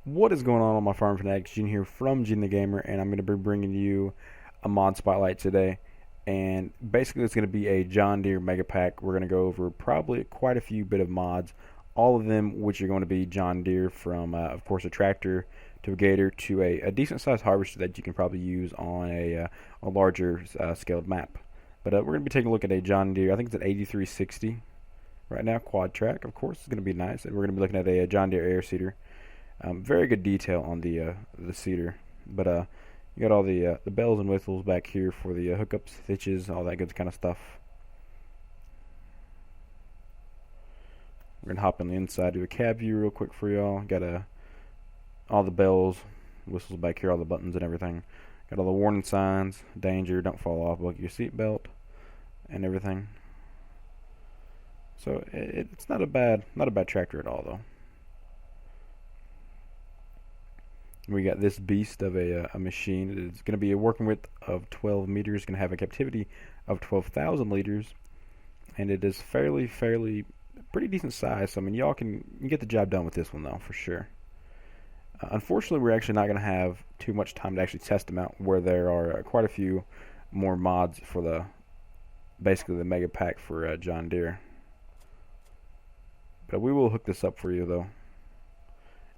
What is going on my farm fanatics? Gene here from Gene the Gamer, and I'm going to be bringing you a mod spotlight today. And basically, it's going to be a John Deere Megapack. We're going to go over probably quite a few bit of mods, all of them which are going to be John Deere, from of course a tractor to a Gator to a decent sized harvester that you can probably use on a larger scaled map. But we're going to be taking a look at a John Deere. I think it's an 8360 right now, quad track. Of course, it's going to be nice. And we're going to be looking at a John Deere air seeder. Very good detail on the seeder, but you got all the bells and whistles back here for the hookups, hitches, all that good kind of stuff. We're gonna hop on the inside, do a cab view real quick for y'all. Got all the bells, whistles back here, all the buttons and everything. Got all the warning signs, danger, don't fall off, buckle your seatbelt, and everything. So it's not a bad tractor at all though. We got this beast of a machine. It's going to be a working width of 12 meters. Going to have a captivity of 12,000 liters, and it is fairly pretty decent size. So I mean, y'all can get the job done with this one though, for sure. Unfortunately, we're actually not going to have too much time to actually test them out, where there are quite a few more mods for basically the Megapack for John Deere. But we will hook this up for you though.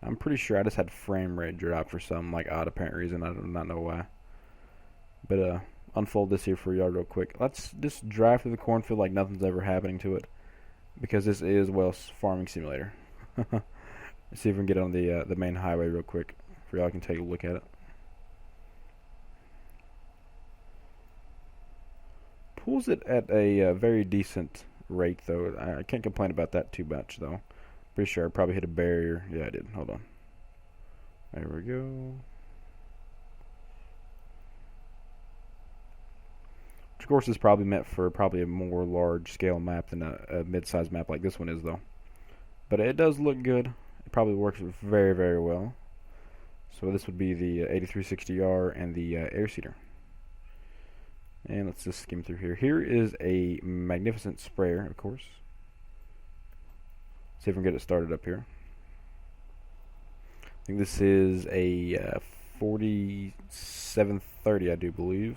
I'm pretty sure I just had frame rate drop for some odd apparent reason. I do not know why. But unfold this here for y'all real quick. Let's just drive through the cornfield like nothing's ever happening to it, because this is farming simulator. Let's see if we can get on the main highway real quick for y'all can take a look at it. Pulls it at a very decent rate though. I can't complain about that too much though. Pretty sure I probably hit a barrier. Yeah, I did. Hold on. There we go. Which of course is probably meant for a more large scale map than a mid-sized map like this one is though. But it does look good. It probably works very well. So this would be the 8360R and the air seeder. And let's just skim through here. Here is a magnificent sprayer, of course. See if we can get it started up here. I think this is a 4730, I do believe.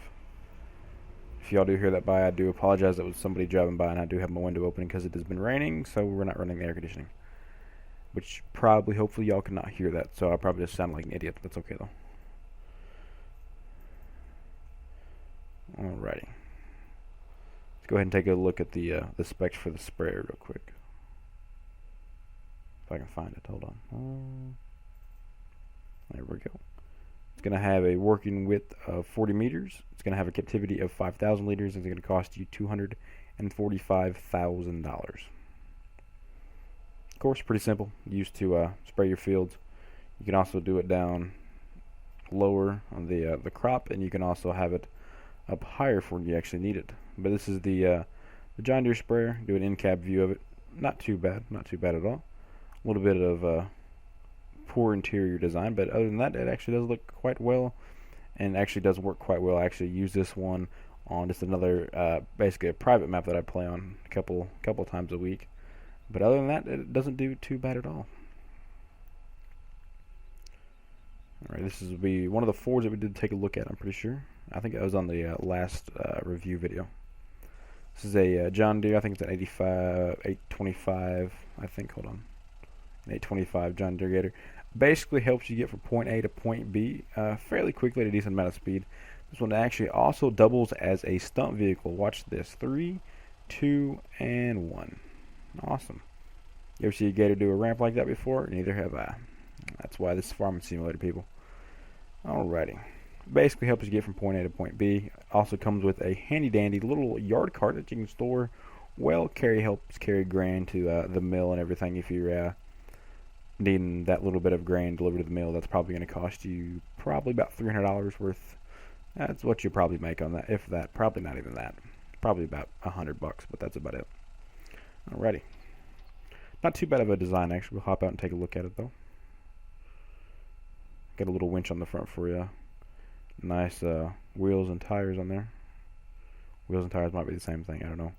If y'all do hear that by, I do apologize. That was somebody driving by, and I do have my window open because it has been raining, so we're not running the air conditioning. Which hopefully y'all cannot hear that, so I probably just sound like an idiot. That's okay though. Alrighty. Let's go ahead and take a look at the specs for the sprayer real quick. If I can find it, hold on. There we go. It's going to have a working width of 40 meters. It's going to have a captivity of 5,000 liters, and it's going to cost you $245,000. Of course, pretty simple. Used to spray your fields. You can also do it down lower on the crop, and you can also have it up higher for when you actually need it. But this is the John Deere sprayer. Do an in-cab view of it. Not too bad at all. A little bit of poor interior design, but other than that, it actually does look quite well, and actually does work quite well. I actually use this one on just another, basically a private map that I play on a couple times a week. But other than that, it doesn't do too bad at all. Alright, this will be one of the Fords that we did take a look at, I'm pretty sure. I think it was on the last review video. This is a John Deere, I think it's an 825, I think, hold on. An 825 John Deere Gator. Basically helps you get from point A to point B fairly quickly at a decent amount of speed. This one actually also doubles as a stunt vehicle. Watch this. 3, 2, and 1. Awesome. You ever see a Gator do a ramp like that before? Neither have I. That's why this is farming simulator, people. Alrighty. Basically helps you get from point A to point B. Also comes with a handy dandy little yard cart that you can store. Helps carry grain to the mill and everything. If you're needing that little bit of grain delivered to the mill, that's probably going to cost you probably about $300 worth. That's what you probably make on that, if that. Probably not even that. Probably about $100, but that's about it. Alrighty. Not too bad of a design, actually. We'll hop out and take a look at it, though. Got a little winch on the front for you. Nice wheels and tires on there. Wheels and tires might be the same thing. I don't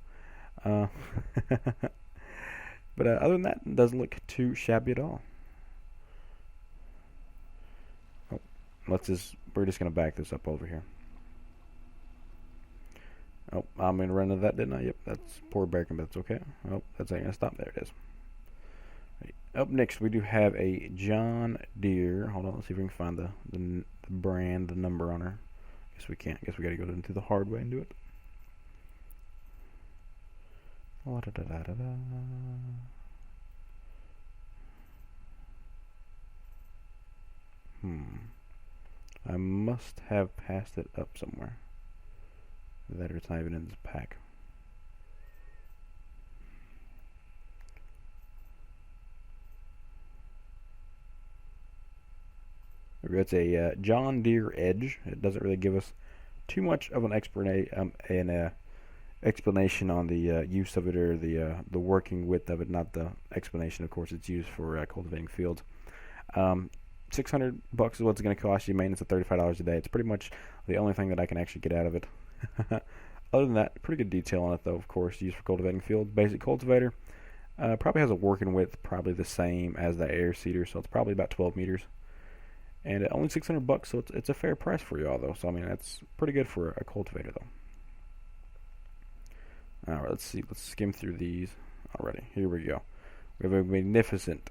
know. But other than that, it doesn't look too shabby at all. we're just gonna back this up over here. Oh, I'm gonna run into that, didn't I? Yep, that's poor braking, but that's okay. Oh, that's not gonna stop. There it is. Right. Up next, we do have a John Deere. Hold on, let's see if we can find the brand, the number on her. Guess we can't. Guess we gotta go into the hard way and do it. I must have passed it up somewhere. That or it's not even in this pack. It's a John Deere Edge. It doesn't really give us too much of an explanation on the use of it or the working width of it. Not the explanation, of course. It's used for cultivating fields. $600 is what it's going to cost you. Maintenance of $35 a day. It's pretty much the only thing that I can actually get out of it. Other than that, pretty good detail on it, though. Of course, used for cultivating fields. Basic cultivator. Probably has a working width probably the same as the air seeder, so it's probably about 12 meters. And only $600, so it's a fair price for y'all, though. So I mean, that's pretty good for a cultivator, though. All right, let's see. Let's skim through these. Alrighty, here we go. We have a magnificent,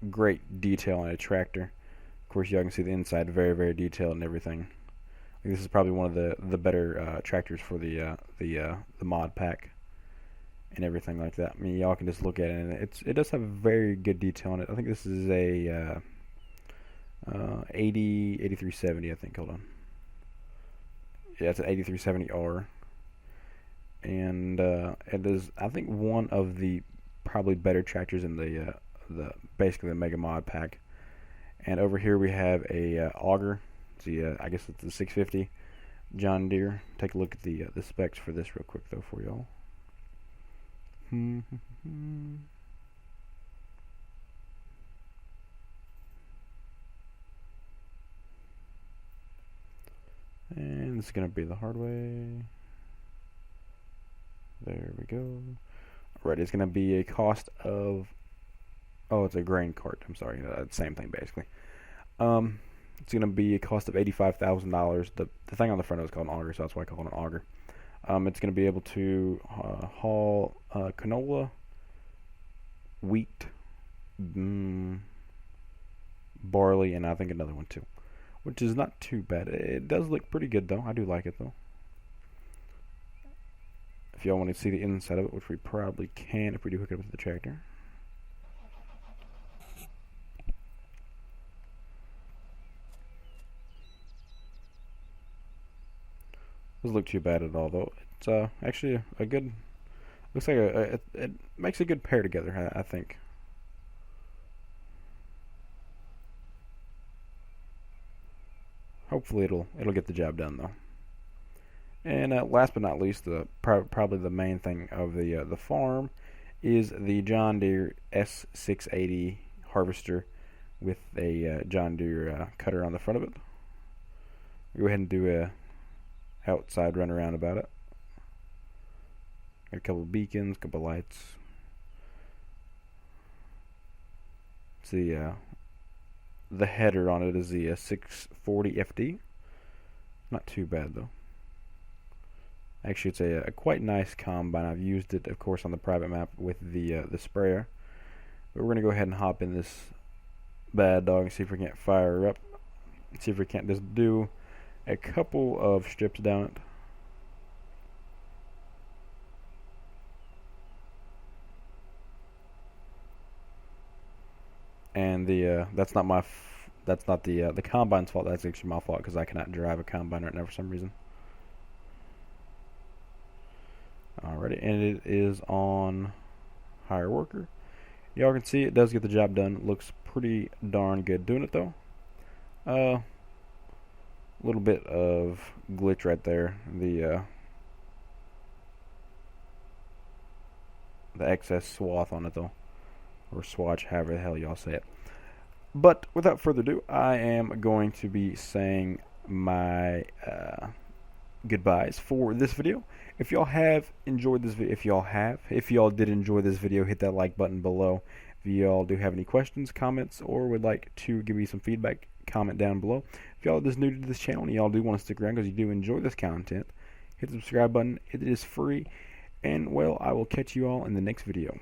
great detail on a tractor. Of course, y'all can see the inside, very, very detailed and everything. I think this is probably one of the better tractors for the mod pack and everything like that. I mean, y'all can just look at it, and it does have very good detail on it. I think this is a 8370, I think. Hold on. Yeah, it's an 8370R. And it is, I think, one of the probably better tractors in the basically the Mega Mod pack. And over here we have a Auger. See, I guess it's the 650 John Deere. Take a look at the specs for this real quick, though, for y'all. And it's going to be the hard way. There we go. Alright, it's going to be a cost of... Oh, it's a grain cart. I'm sorry. Same thing, basically. It's going to be a cost of $85,000. The thing on the front is called an auger, so that's why I call it an auger. It's going to be able to haul canola, wheat, barley, and I think another one too, which is not too bad. It does look pretty good, though. I do like it, though. If y'all want to see the inside of it, which we probably can if we do hook it up to the tractor. Doesn't look too bad at all, though. It's actually a good... Looks like it makes a good pair together, I think. Hopefully it'll get the job done, though. And last but not least, probably the main thing of the farm is the John Deere S680 harvester with a John Deere cutter on the front of it. Go ahead and do a outside run around about it. Got a couple of beacons, a couple of lights. See, the header on it is the 640 FD. Not too bad, though. Actually, it's a quite nice combine. I've used it, of course, on the private map with the sprayer. But we're going to go ahead and hop in this bad dog and see if we can't fire her up. See if we can't just do a couple of strips down it. And that's not the combine's fault. That's actually my fault because I cannot drive a combine right now for some reason. Alrighty, and it is on hire worker. Y'all can see it does get the job done. It looks pretty darn good doing it, though. A little bit of glitch right there. The excess swath on it, though, or swatch, however the hell y'all say it. But without further ado, I am going to be saying my goodbyes for this video. If y'all have enjoyed this video, if y'all did enjoy this video, hit that like button below. If y'all do have any questions, comments, or would like to give me some feedback, comment down below. If y'all are just new to this channel and y'all do want to stick around because you do enjoy this content, hit the subscribe button. It is free. And, well, I will catch you all in the next video.